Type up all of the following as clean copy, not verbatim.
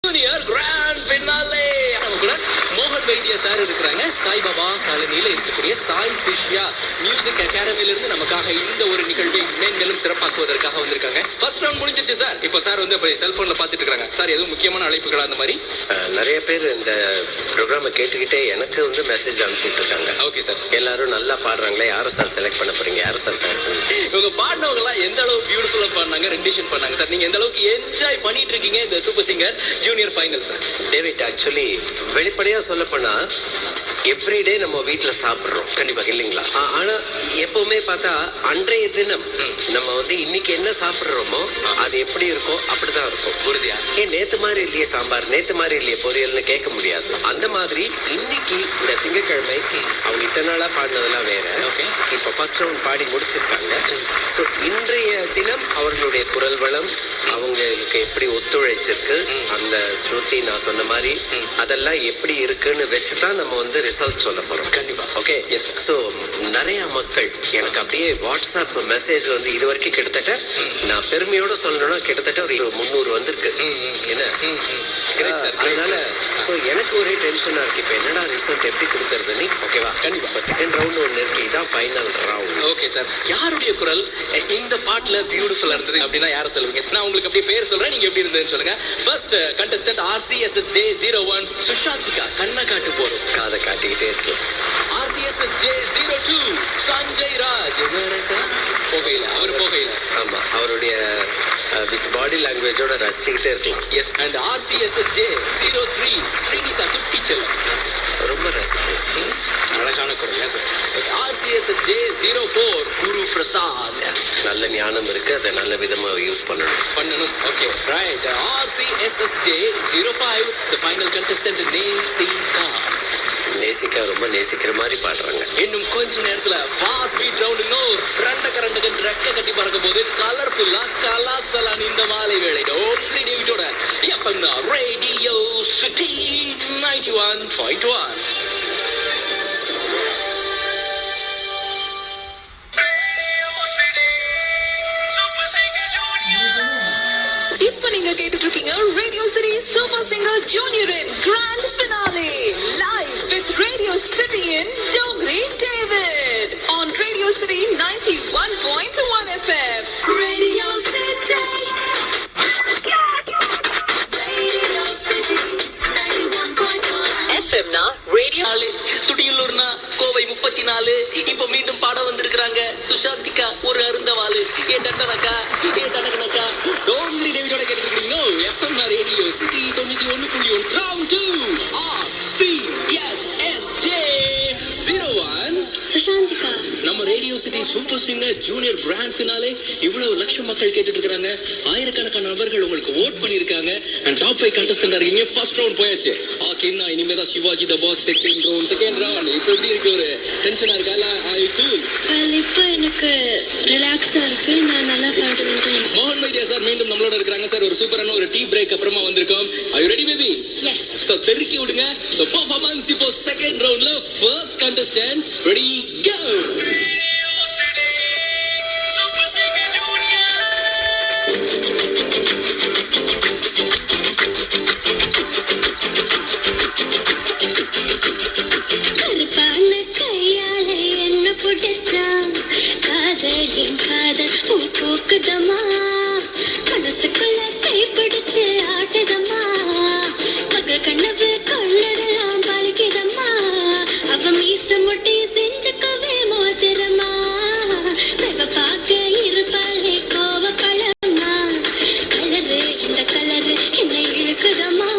Junior grand finale கூட மோகன் வைத்திய சார் இருக்கிறாங்க. சாய்பாபா காலனியில இருக்கக்கூடிய சாய் சிஷ்யா மியூசிக் அகாடமியில இருந்து நமக்காக இந்த ஒரு நிகழ்வை மேன்மேலும் சிறப்பாக்குவதற்காக வந்திருக்காங்க. ஃபர்ஸ்ட் ரவுண்ட் முடிஞ்சிச்சு சார். இப்போ சார் வந்து செல்போன்ல பாத்துட்டு இருக்காங்க. சார் எதுவும் முக்கியமான அழைப்புகளா அந்த மாதிரி? நிறைய பேர் இந்த ப்ரோக்ராமை கேட்டுக்கிட்டே எனக்கு வந்து மெசேஜ் அனுப்பிச்சிட்டு இருக்காங்க. Okay sir. எல்லாரும் நல்லா பாடுறாங்களே, யாரும் சார் செலக்ட் பண்ண போறீங்க, யாரும் சார் செலக்ட் பண்ணுங்க. இவங்க பாடினவங்க எல்லாம் எந்த அளவுக்கு பியூட்டிஃபுல்லா பாடினாங்க, ரெண்டிஷன் பண்ணாங்க சார். நீங்க எந்த அளவுக்கு என்ஜாய் பண்ணிட்டு இருக்கீங்க இந்த super singer junior final sir? David, actually வெளிப்படையா சொல்ல போனா எவ்ரிடே நம்ம வீட்டுல சாப்பிடுறோம் கண்டிப்பா இல்லைங்களா? ஆனா எப்பவுமே பார்த்தா அன்றைய தினம் நம்ம வந்து இன்னைக்கு என்ன சாப்பிடுறோமோ அது எப்படி இருக்கோ அப்படிதான் இருக்கும். உறுதியா நேத்து மாதிரி இல்லையே சாம்பார், நேத்து மாதிரி இல்லையே பொரியல்னு கேட்க முடியாது. அந்த மாதிரி இன்னைக்கு இந்த திங்கட்கிழமை அவங்க இத்தனை நாளா பாடினதெல்லாம் வேற. இப்ப ஃபர்ஸ்ட் ரவுண்ட் பாடி முடிச்சிருக்காங்க. சோ இன்றைய தினம் அவர்களுடைய குரல் வளம் அவங்களுக்கு எப்படி ஒத்துழைச்சிருக்கு, அந்த ஸ்ருதி நான் சொன்ன மாதிரி அதெல்லாம் எப்படி இருக்குன்னு வச்சுதான் நம்ம வந்து ரிசல்ட் சொல்ல போறோம். கண்டிப்பா. ஓகே. எஸ். சோ நிறைய மக்கள் எனக்கு அப்படியே வாட்ஸ்அப் மெசேஜ் வந்து இது வரைக்கும் கிட்டத்தட்ட நான் பெருமையோட சொல்லணும்னா கிட்டத்தட்ட ஒரு 300 வந்திருக்கு. என்ன அதனால சோ எனக்கு ஒரே டென்ஷனா இருக்கு. இப்ப என்னடா ரிசல்ட் எப்படி கொடுக்கறதுன்னு. ஓகேவா? கண்டிப்பா. செகண்ட் ரவுண்ட் ஒன்னு இருக்கு, இதான் ஃபைனல் ரவுண்ட். Okay sir. யாருடைய குரல் இந்த பாட்டுல பியூட்டிஃபுல்லா இருந்தது அப்படின்னா யார சொல்லுவீங்க? நான் உங்களுக்கு அப்படியே பேர் சொல்றேன், நீங்க எப்படி இருந்ததுன்னு சொல்லுங்க. First contestant RCSSJ 01 Sushanthika. கண்ணை காட்டு போறோம், காதை காட்டிக்கிட்டே இருக்கு. RCSSJ 02 சஞ்சய் ராஜ். போகையில அவர் போகையில ஆமா அவருடைய வித் பாடி லாங்குவேஜோட ரசிச்சுக்கிட்டே இருக்கலாம். எஸ். அண்ட் RCSSJ 03 ஸ்ரீனிதா குட்டி செல்லம். ரொம்ப ரசிக்கும், அழகான குரல் சார். RCSSJ 04 குரு பிரசாத். நல்ல ஞானம் இருக்கு, அதை நல்ல விதமா யூஸ் பண்ணணும். Okay right. RCSSJ 05 the final contestant நேசிகா. நேசிக்கா ரொம்ப நேசிக்கிற மாதிரி பாடுறாங்க. இன்னும் கொஞ்ச நேரத்துல ஃபாஸ்ட் பீட் ரவுண்ட் இன்னும் ரெக்க கட்டி பறக்க போது கலர்ஃபுல்லா கலாசலான் இந்த மாலை வேளையில ஓப்லி டேவிட்டோட FM ரேடியோ சிட்டி 91.1. இப்ப நீங்க கேட்டுட்டு இருக்கீங்க ரேடியோ சிட்டி சூப்பர் சிங்கர் ஜூனியரின் grand finale live with radio city in டோக்ரி David on radio city 91.1 FM. Radio city FMனா ரேடியோ துடியலூர்னா கோவை 34. இப்ப மீண்டும் பாட வந்திருக்கிறாங்க சுஷாந்திகா ஒரு அருந்தவாளு. ஏ டண்டனக்கா ஏ டனகனக்கா டோங்கிரி டேவிடோட கேட்டுக்கிறீங்க. FMனா radio city 91.1 round 2 RCSSJ 01 Sushanthika. நம்ம radio city super singer junior grand finale இவ்வளவு லட்சம் மக்கள் கேட்டுட்டு இருக்காங்க. ஆயிரக்கணக்கான நபர்கள் உங்களுக்கு ஓட் பண்ணிருக்காங்க. அண்ட் டாப் 5 கண்டஸ்டன்ட் இருக்கீங்க. ஃபர்ஸ்ட் ரவுண்ட் போயாச்சு. ஓகேனா இனிமேதான் சிவாஜி த பாஸ் செகண்ட் ரவுண்ட். இப்போ எப்படி இருக்கு? ஒரு டென்ஷனா இருக்கா? கூல். இப்போ எனக்கு ரிலாக்ஸா இருக்கு, நான் நல்லா பாடுறேன். மோகன் வைத்தியா சார் மீண்டும் நம்மளோட இருக்காங்க சார். ஒரு சூப்பரான ஒரு டீ பிரேக் அப்புறமா வந்திருக்கோம். Are you ready baby? Yes. So தெறிக்கி விடுங்க. So performance இப்போ செகண்ட் ரவுண்ட்ல ஃபர்ஸ்ட் கண்டஸ்டன்ட் ரெடி கோ. கருப்பான கையாலே என்ன புடிச்சா காதலின் காதல் பூக்குதமா, மனசுக்குள்ள கை பிடிச்சு ஆட்டுதம்மா, மகள் கனவு கொள்ளதெல்லாம் பலிக்குதம்மா, அவ மீச முட்டி செஞ்சுக்கவே மோதிரமா, செவ பார்க்க இருப்பாளே கோவப்பழமா, கலரு இந்த கலரு என்னை இழுக்குதம்மா,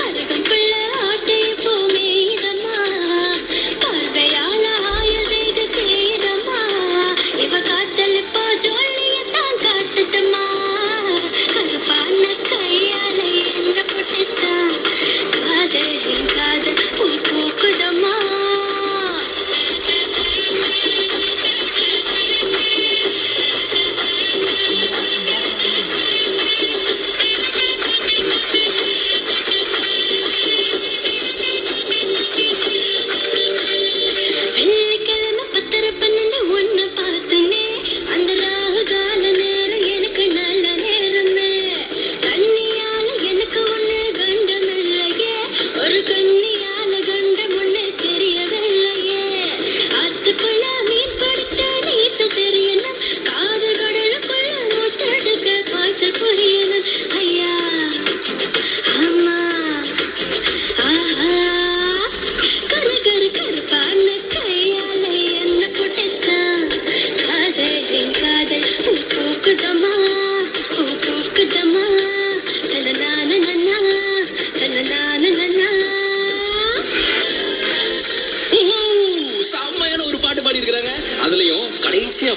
அருகம் பிள்ள ஆட்டை பூமி இதம்மா, பார்வையால ஆயுள் வேக தேரம்மா, இவ காத்தல் இப்போ ஜோலியத்தான்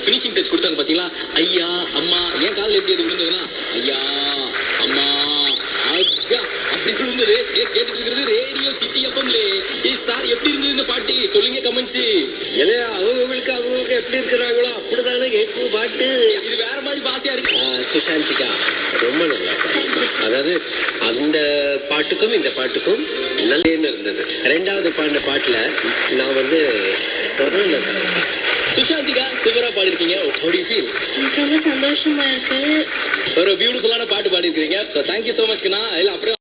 ஃபினிஷிங் டச் கொடுத்தாங்க பாத்தீங்களா? ஐயா அம்மா, என் காலில் எப்படி அது விழுந்ததுன்னா ஐயா அம்மா அக்கா அப்படி விழுந்தது. கேட்டுட்டு இருக்கிறது ரேடியோ சிட்டி எஃப்எம்ல. சார் எப்படி இருந்தது இந்த பாட்டு? சொல்லுங்க கமெண்ட்ஸ். இல்லையா அவங்களுக்கு எப்படி இருக்கிறாங்களோ அப்படிதானே கேட்கும் பாட்டு. இது வேற மாதிரி பாசையா இருக்கு. சுஷாந்திகா ரொம்ப நல்லா பாட்டு. அதாவது அந்த பாட்டுக்கும் இந்த பாட்டுக்கும் நல்லேன்னு இருந்தது. ரெண்டாவது பாடின பாட்டுல நான் வந்து சொரல சுஷாந்திகா சூப்பரா பாடிருக்கீங்க. How do you feel? ரொம்ப சந்தோஷமா இருக்கு. ஒரு பியூட்டிஃபுல்லான பாட்டு பாடிருக்கீங்க. ஸோ தேங்க்யூ ஸோ மச்ண்ணா. இல்லை அப்புறம்